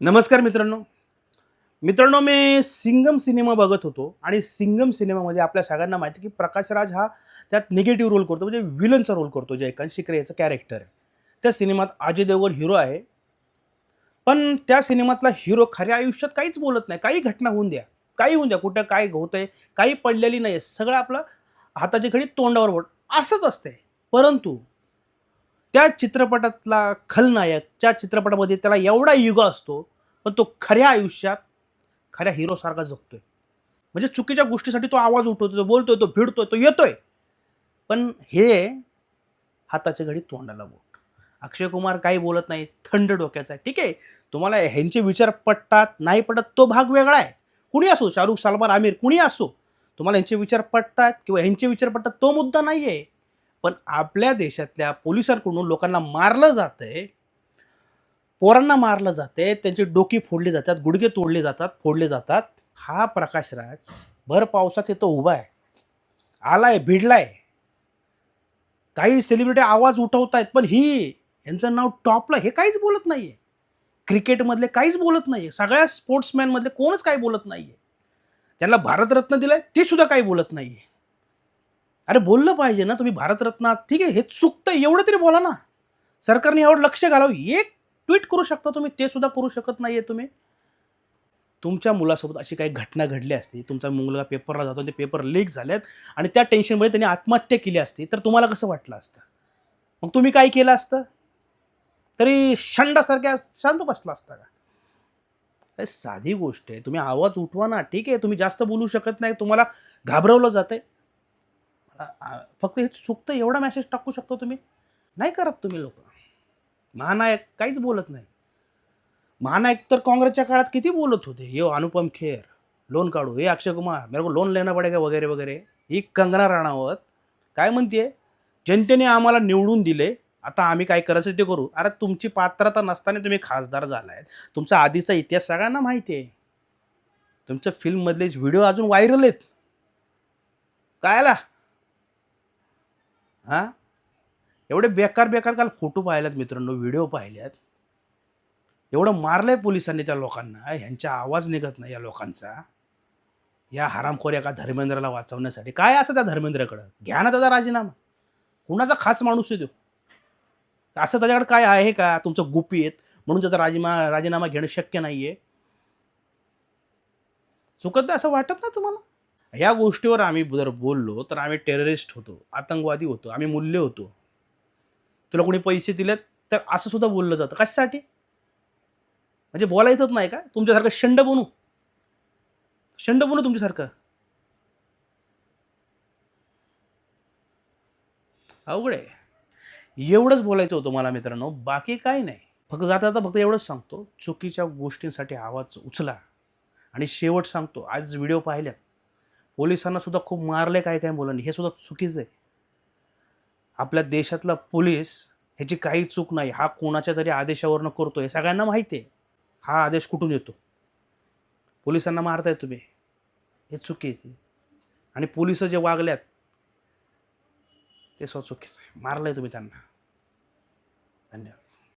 नमस्कार मित्रांनो. मित्रांनो, मी सिंघम सिनेमा बघत होतो आणि सिंघम सिनेमामध्ये आपल्या सगळ्यांना माहिती आहे की प्रकाश राज हा त्यात निगेटिव्ह रोल करतो, म्हणजे विलनचा रोल करतो. जे एकांत शिकरे याचं कॅरेक्टर आहे. त्या सिनेमात अजय देवगण हिरो आहे. पण त्या सिनेमातला हिरो खऱ्या आयुष्यात काहीच बोलत नाही. काही घटना होऊन द्या, काही होऊन द्या, कुठं काय होतंय, काही पडलेली नाही. सगळं आपलं हाताची घडी तोंडावर बोट असंच असतंय. परंतु त्या चित्रपटातला खलनायक, त्या चित्रपटामध्ये त्याला एवढा युग असतो, पण तो खऱ्या आयुष्यात खऱ्या हिरोसारखा जगतोय. म्हणजे चुकीच्या गोष्टीसाठी तो आवाज उठवतो, तो बोलतोय, तो भिडतोय, तो येतोय. पण हे हाताच्या घडी तोंडाला बोट. अक्षय कुमार काही बोलत नाही, थंड डोक्याचा आहे. ठीक आहे, तुम्हाला ह्यांचे विचार पटतात, नाही पटत तो भाग वेगळा आहे. कुणी असो, शाहरुख, सलमान, आमिर कुणी असो, तुम्हाला यांचे विचार पटतात किंवा ह्यांचे विचार पटतात तो मुद्दा नाहीये. पण आपल्या देशातल्या पोलिसांकडून लोकांना मारलं जातंय, पोरांना मारलं जातंय, त्यांची डोकी फोडली जातात, गुडघे तोडले जातात, फोडले जातात. हा प्रकाश राज भर पावसात येतो उभा आहे, आलाय, भिडलाय. काही सेलिब्रिटी आवाज उठवतायत, पण यांचं नाव टॉपला, हे काहीच बोलत नाहीये. क्रिकेटमधले काहीच बोलत नाहीये. सगळ्या स्पोर्ट्समॅन मधले कोणच काही बोलत नाहीये. त्यांना भारतरत्न दिलाय ते सुद्धा काही बोलत नाहीये. अरे बोललं पाहिजे ना तुम्ही, भारतरत्न ठीक आहे, हे चुकतं एवढं तरी बोला ना. सरकारने यावर लक्ष घालावं. एक ट्विट करू शकता तुम्ही, ते सुद्धा करू शकत नाहीये तुम्ही. तुमच्या मुलासोबत अशी काही घटना घडली असती, तुमचा मुलगा पेपरला जातो, ते पेपर लीक झालेत आणि त्या टेन्शनमुळे त्यांनी आत्महत्या केली असती, तर तुम्हाला कसं वाटलं असतं? मग तुम्ही काय केलं असतं? तरी शंडासारख्या शांत बसला असता का? अरे साधी गोष्ट आहे. तुम्ही आवाज उठवा ना. ठीक आहे, तुम्ही जास्त बोलू शकत नाही, तुम्हाला घाबरवलं जातंय. फक्त हे चुकतं एवढा मेसेज टाकू शकता तुम्ही. नाही करत तुम्ही लोकं. महानायक काहीच बोलत नाही. महानायक तर काँग्रेसच्या काळात किती बोलत होते. "ये अनुपम खेर, लोन काढू. हे अक्षय कुमार, मेरे को लोन लेना पडेगा" वगैरे, वगैरे. ही कंगना राणावत काय म्हणतीये, "जनतेने आम्हाला निवडून दिले, आता आम्ही काय करायचं ते करू." अरे तुमची पात्रता नसताना तुम्ही खासदार झालाय. तुमचा आधीचा इतिहास सगळ्यांना माहिती आहे. तुमच्या फिल्ममधले व्हिडिओ अजून व्हायरल आहेत. कळाला? हां? एवढे बेकार, बेकार काल फोटो पाहिलेत मित्रांनो, व्हिडिओ पाहिल्यात. एवढं मारलंय पोलिसांनी त्या लोकांना, ह्यांचा आवाज निघत नाही या लोकांचा. या हरामखोर एका धर्मेंद्रला वाचवण्यासाठी. काय असं त्या धर्मेंद्रकडं? घ्या ना त्याचा राजीनामा. कुणाचा खास माणूस आहे तो? असं त्याच्याकडे काय आहे का? तुमचं गुपित म्हणून त्याचा राजीनामा घेणं शक्य नाहीये. चुकत नाही असं वाटत नाही तुम्हाला? या गोष्टीवर आम्ही जर बोललो, तर आम्ही टेररिस्ट होतो, आतंकवादी होतो, आम्ही मूल्य होतो. तुला कोणी पैसे दिलेत, तर असं सुद्धा बोललं जातं. कशासाठी? म्हणजे बोलायचंच नाही का? तुमच्यासारखं शंड बनू तुमच्यासारखं. अवघड आहे. एवढंच बोलायचं होतं मला मित्रांनो, बाकी काही नाही. फक्त जाता-जाता फक्त एवढंच सांगतो, चुकीच्या गोष्टींसाठी आवाज उचला. आणि शेवट सांगतो, आज व्हिडिओ पाहिल्यात. पोलिसांना सुद्धा खूप मारलंय काही-काही मुलांनी. हे सुद्धा चुकीचं आहे. आपल्या देशातला पोलीस ह्याची काही चूक नाही. हा कोणाच्या तरी आदेशावरनं करतोय हे सगळ्यांना माहिती आहे. हा आदेश कुठून येतो? पोलिसांना मारताय तुम्ही. हे चुकीचं आहे. आणि पोलिस जे वागल्यात ते सुद्धा चुकीचं आहे. मारलंय तुम्ही त्यांना. धन्यवाद.